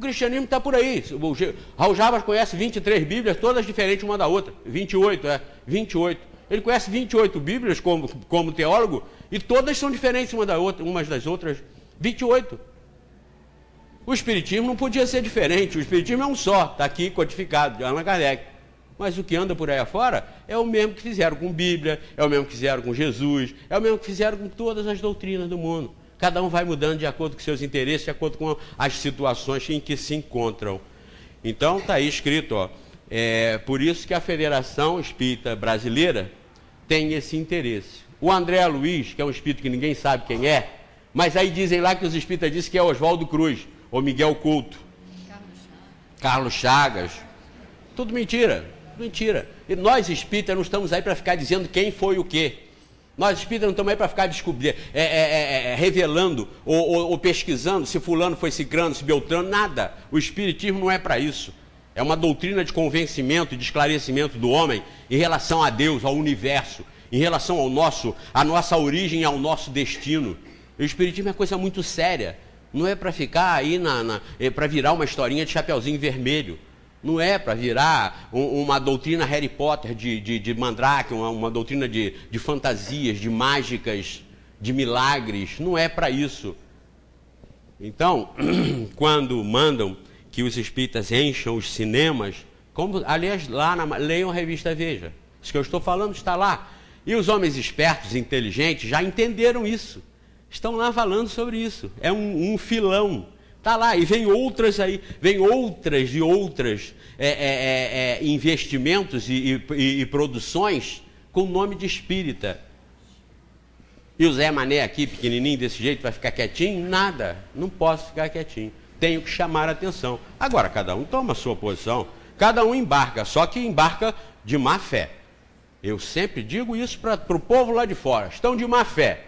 cristianismo está por aí. O Raul Jabas conhece 23 Bíblias, todas diferentes uma da outra. 28, 28. Ele conhece 28 Bíblias como teólogo, e todas são diferentes umas das outras. 28. O Espiritismo não podia ser diferente. O Espiritismo é um só, está aqui codificado, de Allan Kardec. Mas o que anda por aí afora é o mesmo que fizeram com Bíblia, é o mesmo que fizeram com Jesus, é o mesmo que fizeram com todas as doutrinas do mundo. Cada um vai mudando de acordo com seus interesses, de acordo com as situações em que se encontram. Então está aí escrito, ó, por isso que a Federação Espírita Brasileira tem esse interesse. O André Luiz, que é um espírito que ninguém sabe quem é, mas aí dizem lá que os espíritas dizem que é Oswaldo Cruz, ou Miguel Couto, Carlos Chagas. Tudo mentira, mentira. E nós espíritas não estamos aí para ficar dizendo quem foi o quê. Nós espíritas não estamos aí para ficar revelando ou pesquisando se fulano foi cicrano, se beltrano, nada. O espiritismo não é para isso. É uma doutrina de convencimento e de esclarecimento do homem em relação a Deus, ao universo, em relação à nossa origem e ao nosso destino. O espiritismo é coisa muito séria. Não é para ficar aí, para virar uma historinha de Chapeuzinho Vermelho. Não é para virar uma doutrina Harry Potter de Mandrake, uma doutrina de fantasias, de mágicas, de milagres. Não é para isso. Então, quando mandam que os espíritas encham os cinemas, aliás, leiam a revista Veja. Isso que eu estou falando está lá. E os homens espertos, inteligentes, já entenderam isso. Estão lá falando sobre isso. É um filão. Está lá. E vem outras aí. Vem outras e outras investimentos e produções com nome de espírita. E o Zé Mané aqui, pequenininho desse jeito, vai ficar quietinho? Nada. Não posso ficar quietinho. Tenho que chamar a atenção. Agora, cada um toma a sua posição. Cada um embarca. Só que embarca de má fé. Eu sempre digo isso para o povo lá de fora. Estão de má fé.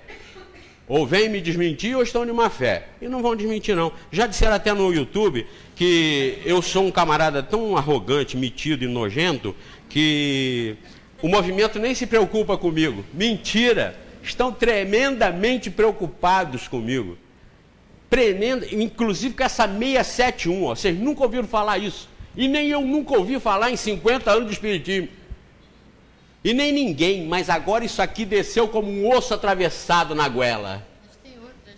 Ou vêm me desmentir ou estão de má fé. E não vão desmentir, não. Já disseram até no YouTube que eu sou um camarada tão arrogante, metido e nojento que o movimento nem se preocupa comigo. Mentira! Estão tremendamente preocupados comigo. Inclusive com essa 671. Ó. Vocês nunca ouviram falar isso. E nem eu nunca ouvi falar em 50 anos de espiritismo. E nem ninguém, mas agora isso aqui desceu como um osso atravessado na goela.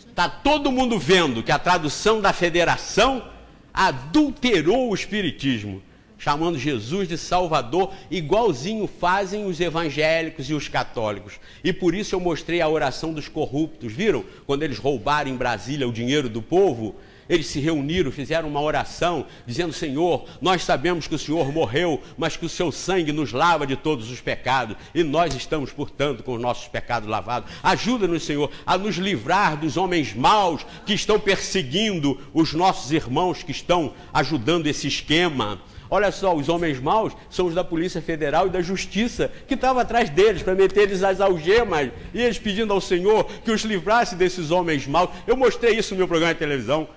Está todo mundo vendo que a tradução da Federação adulterou o espiritismo, chamando Jesus de Salvador, igualzinho fazem os evangélicos e os católicos. E por isso eu mostrei a oração dos corruptos, viram? Quando eles roubaram em Brasília o dinheiro do povo, eles se reuniram, fizeram uma oração, dizendo: Senhor, nós sabemos que o Senhor morreu, mas que o seu sangue nos lava de todos os pecados, e nós estamos, portanto, com os nossos pecados lavados. Ajuda-nos, Senhor, a nos livrar dos homens maus que estão perseguindo os nossos irmãos que estão ajudando esse esquema. Olha só, os homens maus são os da Polícia Federal e da Justiça, que estavam atrás deles para meter eles às algemas, e eles pedindo ao Senhor que os livrasse desses homens maus. Eu mostrei isso no meu programa de televisão.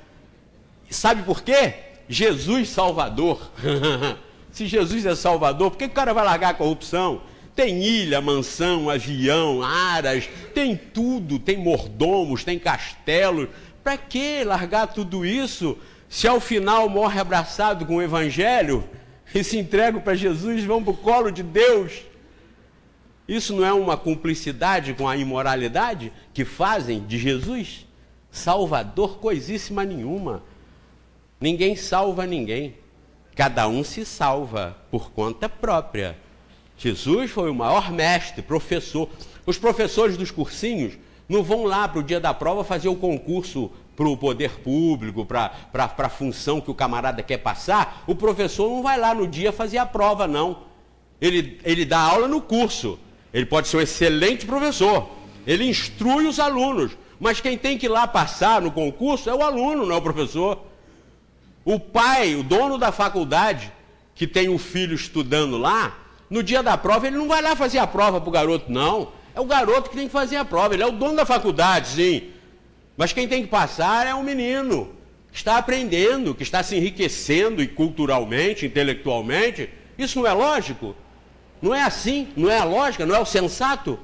Sabe por quê? Jesus Salvador. Se Jesus é Salvador, por que o cara vai largar a corrupção? Tem ilha, mansão, avião, aras, tem tudo, tem mordomos, tem castelos. Para que largar tudo isso se ao final morre abraçado com o Evangelho e se entrega para Jesus e vão para o colo de Deus? Isso não é uma cumplicidade com a imoralidade que fazem de Jesus? Salvador, coisíssima nenhuma. Ninguém salva ninguém. Cada um se salva por conta própria. Jesus foi o maior mestre, professor. Os professores dos cursinhos não vão lá para o dia da prova fazer o concurso para o poder público, para a função que o camarada quer passar. O professor não vai lá no dia fazer a prova, não. Ele dá aula no curso. Ele pode ser um excelente professor. Ele instrui os alunos. Mas quem tem que ir lá passar no concurso é o aluno, não é o professor. O pai, o dono da faculdade, que tem um filho estudando lá, no dia da prova ele não vai lá fazer a prova para o garoto, não. É o garoto que tem que fazer a prova. Ele é o dono da faculdade, sim. Mas quem tem que passar é o menino, que está aprendendo, que está se enriquecendo e culturalmente, intelectualmente. Isso não é lógico? Não é assim? Não é a lógica? Não é o sensato?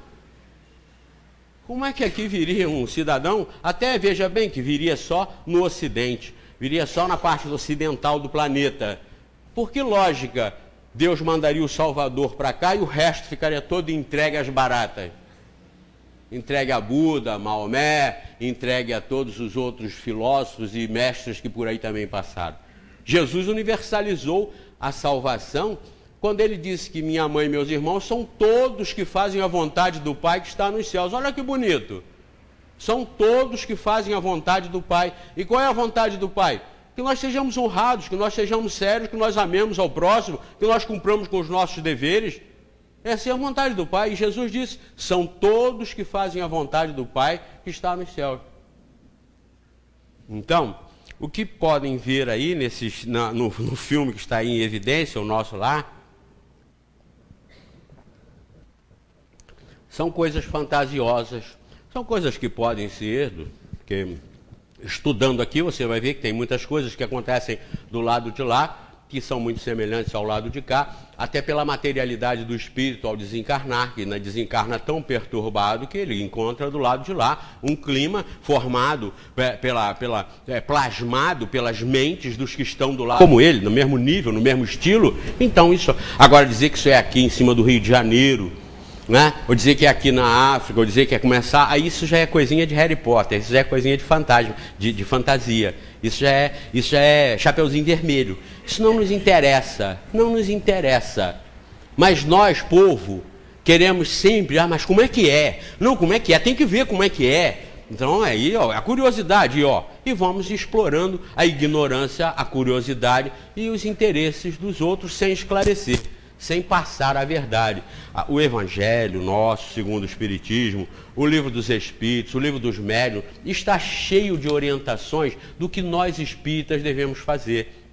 Como é que aqui viria um cidadão, até veja bem que viria só no Ocidente, viria só na parte ocidental do planeta. Por que lógica Deus mandaria o Salvador para cá e o resto ficaria todo entregue às baratas? Entregue a Buda, Maomé, entregue a todos os outros filósofos e mestres que por aí também passaram. Jesus universalizou a salvação quando ele disse que minha mãe e meus irmãos são todos que fazem a vontade do Pai que está nos céus. Olha que bonito! São todos que fazem a vontade do Pai. E qual é a vontade do Pai? Que nós sejamos honrados, que nós sejamos sérios, que nós amemos ao próximo, que nós cumpramos com os nossos deveres. Essa é a vontade do Pai. E Jesus disse, são todos que fazem a vontade do Pai que está nos céus. Então, o que podem ver aí no filme que está aí em evidência, o nosso lá, são coisas fantasiosas, são coisas que podem ser, porque estudando aqui você vai ver que tem muitas coisas que acontecem do lado de lá, que são muito semelhantes ao lado de cá, até pela materialidade do espírito ao desencarnar, que desencarna tão perturbado que ele encontra do lado de lá um clima formado, plasmado pelas mentes dos que estão do lado, como ele, no mesmo nível, no mesmo estilo. Então isso, agora dizer que isso é aqui em cima do Rio de Janeiro, né? Ou dizer que é aqui na África, ou dizer que é começar, aí isso já é coisinha de Harry Potter, isso já é coisinha de fantasma, de fantasia, isso já é Chapeuzinho Vermelho. Isso não nos interessa, não nos interessa. Mas nós, povo, queremos sempre, mas como é que é? Não, como é que é? Tem que ver como é que é. Então aí, ó, a curiosidade, ó, e vamos explorando a ignorância, a curiosidade e os interesses dos outros sem esclarecer, sem passar a verdade. O Evangelho nosso, segundo o Espiritismo, o Livro dos Espíritos, o Livro dos Médiuns, está cheio de orientações do que nós espíritas devemos fazer,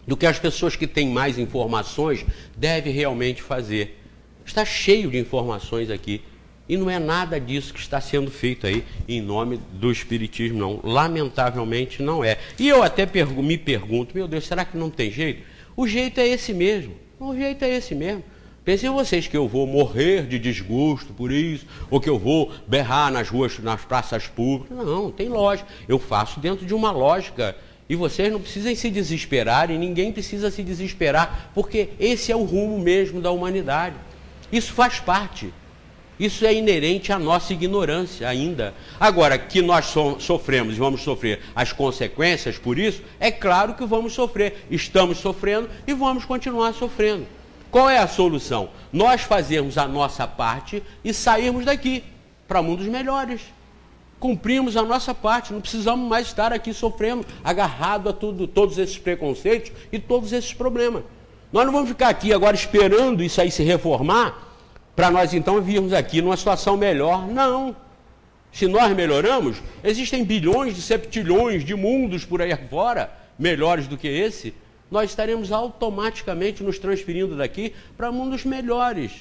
do que as pessoas que têm mais informações devem realmente fazer. Está cheio de informações aqui. E não é nada disso que está sendo feito aí em nome do Espiritismo, não. Lamentavelmente não é. E eu até me pergunto, meu Deus, será que não tem jeito? O jeito é esse mesmo. O jeito é esse mesmo. Pensem vocês que eu vou morrer de desgosto por isso, ou que eu vou berrar nas ruas, nas praças públicas. Não, tem lógica. Eu faço dentro de uma lógica. E vocês não precisam se desesperar, e ninguém precisa se desesperar, porque esse é o rumo mesmo da humanidade. Isso faz parte. Isso é inerente à nossa ignorância ainda. Agora, que nós sofremos e vamos sofrer as consequências por isso, é claro que vamos sofrer. Estamos sofrendo e vamos continuar sofrendo. Qual é a solução? Nós fazermos a nossa parte e sairmos daqui para mundos melhores. Cumprimos a nossa parte, não precisamos mais estar aqui sofrendo, agarrado a todos esses preconceitos e todos esses problemas. Nós não vamos ficar aqui agora esperando isso aí se reformar, para nós então virmos aqui numa situação melhor. Não. Se nós melhoramos, existem bilhões de septilhões de mundos por aí fora, melhores do que esse, nós estaremos automaticamente nos transferindo daqui para mundos melhores.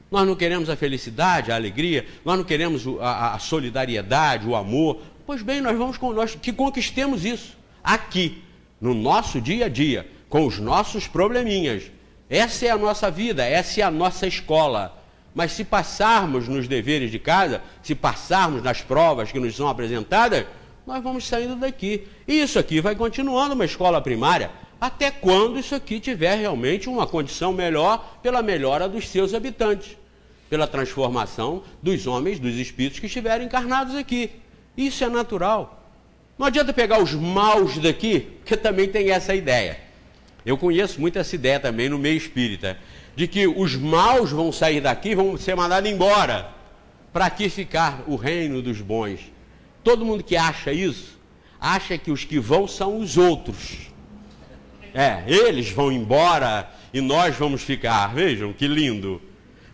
Nós não queremos a felicidade, a alegria, nós não queremos a solidariedade, o amor. Pois bem, nós que conquistemos isso aqui, no nosso dia a dia, com os nossos probleminhas. Essa é a nossa vida, essa é a nossa escola. Mas se passarmos nos deveres de casa, se passarmos nas provas que nos são apresentadas, nós vamos saindo daqui. E isso aqui vai continuando uma escola primária, até quando isso aqui tiver realmente uma condição melhor pela melhora dos seus habitantes, pela transformação dos homens, dos espíritos que estiverem encarnados aqui. Isso é natural. Não adianta pegar os maus daqui, porque também tem essa ideia. Eu conheço muito essa ideia também no meio espírita, de que os maus vão sair daqui, vão ser mandados embora, para aqui ficar o reino dos bons. Todo mundo que acha isso, acha que os que vão são os outros. Eles vão embora e nós vamos ficar. Vejam que lindo.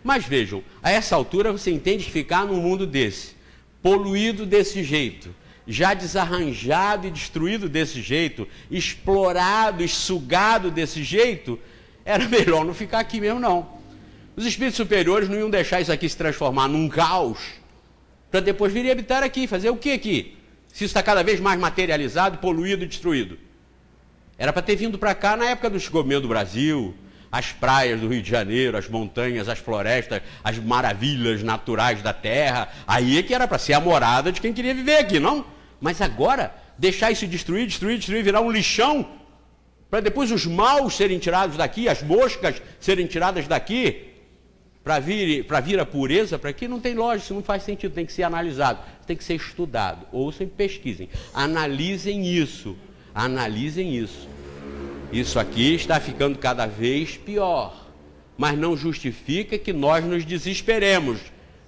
Mas vejam, a essa altura você entende que ficar num mundo desse, poluído desse jeito, já desarranjado e destruído desse jeito, explorado e sugado desse jeito, era melhor não ficar aqui mesmo, não. Os espíritos superiores não iam deixar isso aqui se transformar num caos, para depois vir habitar aqui, fazer o que aqui? Se isso está cada vez mais materializado, poluído e destruído. Era para ter vindo para cá na época do descobrimento do Brasil, as praias do Rio de Janeiro, as montanhas, as florestas, as maravilhas naturais da terra. Aí é que era para ser a morada de quem queria viver aqui, não? Mas agora deixar isso destruir, virar um lixão, para depois os maus serem tirados daqui, as moscas serem tiradas daqui, para vir a pureza para aqui, não tem lógica, isso não faz sentido, tem que ser analisado, tem que ser estudado. Ouçam e pesquisem, analisem isso, analisem isso. Isso aqui está ficando cada vez pior, mas não justifica que nós nos desesperemos.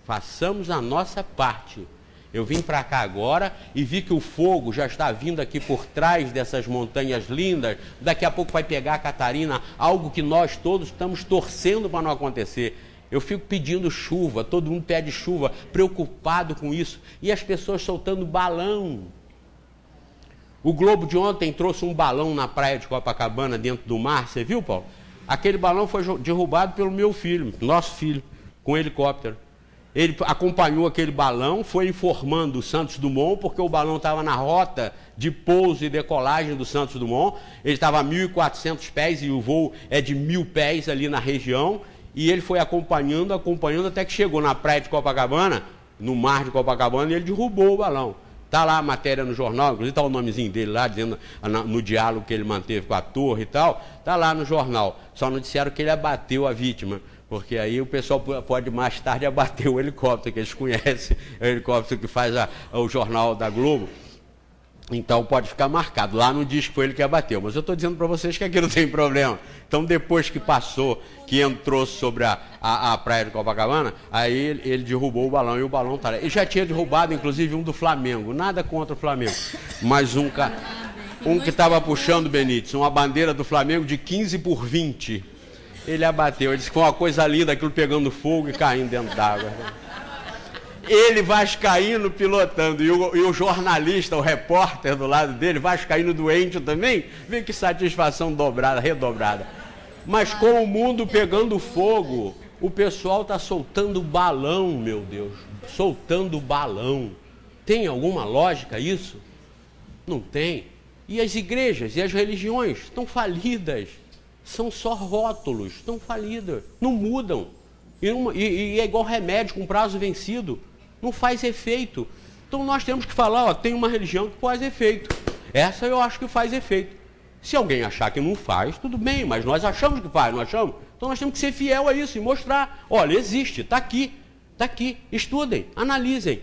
Façamos a nossa parte. Eu vim para cá agora e vi que o fogo já está vindo aqui por trás dessas montanhas lindas. Daqui a pouco vai pegar a Catarina, algo que nós todos estamos torcendo para não acontecer. Eu fico pedindo chuva, todo mundo pede chuva, preocupado com isso. E as pessoas soltando balão. O Globo de ontem trouxe um balão na praia de Copacabana, dentro do mar. Você viu, Paulo? Aquele balão foi derrubado pelo meu filho, nosso filho, com um helicóptero. Ele acompanhou aquele balão, foi informando o Santos Dumont, porque o balão estava na rota de pouso e decolagem do Santos Dumont. Ele estava a 1.400 pés e o voo é de 1.000 pés ali na região. E ele foi acompanhando, até que chegou na praia de Copacabana, no mar de Copacabana, e ele derrubou o balão. Está lá a matéria no jornal, inclusive está o nomezinho dele lá, dizendo no diálogo que ele manteve com a torre e tal. Está lá no jornal. Só não disseram que ele abateu a vítima, porque aí o pessoal pode mais tarde abater o helicóptero, que eles conhecem, é o helicóptero que faz o jornal da Globo. Então pode ficar marcado. Lá não diz que foi ele que abateu, mas eu estou dizendo para vocês que aqui não tem problema. Então depois que passou, que entrou sobre a praia de Copacabana, aí ele derrubou o balão e o balão está lá. Ele já tinha derrubado inclusive um do Flamengo, nada contra o Flamengo, mas um que estava puxando, Benítez, uma bandeira do Flamengo de 15 por 20. Ele abateu, ele disse que foi uma coisa linda, aquilo pegando fogo e caindo dentro d'água. Ele vascaíno pilotando, e o jornalista, o repórter do lado dele, vascaíno doente também, vê que satisfação redobrada. Mas com o mundo pegando fogo, o pessoal está soltando balão, meu Deus, soltando balão. Tem alguma lógica isso? Não tem. E as igrejas e as religiões estão falidas, são só rótulos, estão falidas, não mudam. E é igual remédio com prazo vencido. Não faz efeito. Então nós temos que falar, ó, tem uma religião que faz efeito. Essa eu acho que faz efeito. Se alguém achar que não faz, tudo bem, mas nós achamos que faz, não achamos? Então nós temos que ser fiel a isso e mostrar. Olha, existe, está aqui, estudem, analisem.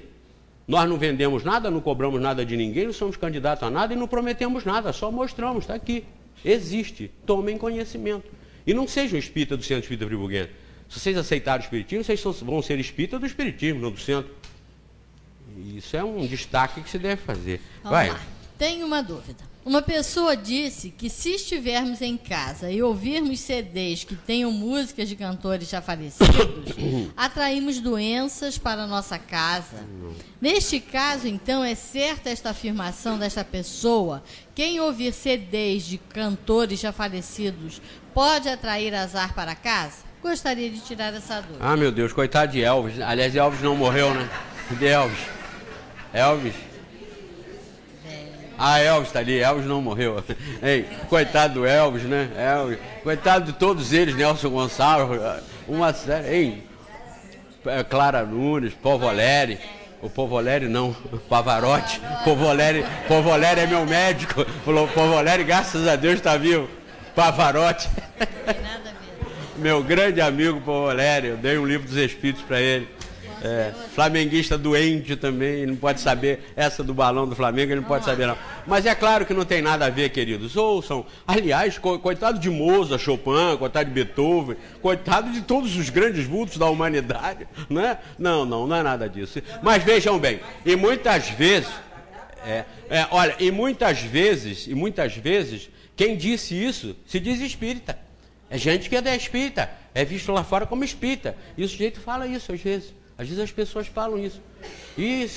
Nós não vendemos nada, não cobramos nada de ninguém, não somos candidatos a nada e não prometemos nada, só mostramos, está aqui. Existe, tomem conhecimento. E não sejam espírita do Centro Espírita Friburguense. Se vocês aceitarem o espiritismo, vocês vão ser espírita do espiritismo, não do centro. Isso é um destaque que se deve fazer. Vamos lá. Tenho uma dúvida. Uma pessoa disse que se estivermos em casa e ouvirmos CDs que tenham músicas de cantores já falecidos, atraímos doenças para a nossa casa. Neste caso, então, é certa esta afirmação desta pessoa? Quem ouvir CDs de cantores já falecidos pode atrair azar para casa? Gostaria de tirar essa dúvida. Ah, meu Deus, coitado de Elvis. Aliás, Elvis não morreu, né? De Elvis. Elvis. Ah, Elvis está ali, Elvis não morreu. Ei, coitado do Elvis, né? Elvis. Coitado de todos eles, Nelson Gonçalves, uma série. Ei, Clara Nunes, Povoleri. O Povoleri não, Pavarotti. Povoleri é meu médico. Falou, Povoleri, graças a Deus, está vivo. Pavarotti. Nada a ver. Meu grande amigo Povoleri, eu dei um livro dos Espíritos para ele. Flamenguista doente também, ele não pode saber, essa do balão do Flamengo, ele não pode saber não. Mas é claro que não tem nada a ver, queridos. Ouçam, aliás, coitado de Mozart, Chopin, coitado de Beethoven, coitado de todos os grandes vultos da humanidade, né? Não é nada disso. Mas vejam bem, e muitas vezes, e muitas vezes, quem disse isso se diz espírita. É gente que é da espírita, é visto lá fora como espírita. E o sujeito fala isso às vezes. Às vezes as pessoas falam isso.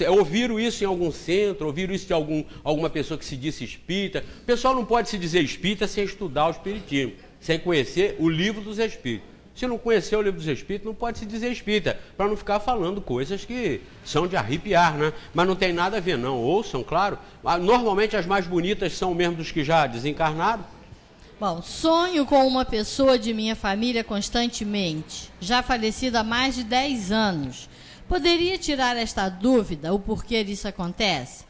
Ouviram isso em algum centro, ouviram isso de alguma pessoa que se disse espírita. O pessoal não pode se dizer espírita sem estudar o espiritismo, sem conhecer o livro dos espíritos. Se não conhecer o livro dos espíritos, não pode se dizer espírita, para não ficar falando coisas que são de arrepiar, né? Mas não tem nada a ver, não. Ouçam, claro. Normalmente as mais bonitas são mesmo dos que já desencarnaram. Bom, sonho com uma pessoa de minha família constantemente, já falecida há mais de 10 anos. Poderia tirar esta dúvida, o porquê disso acontece?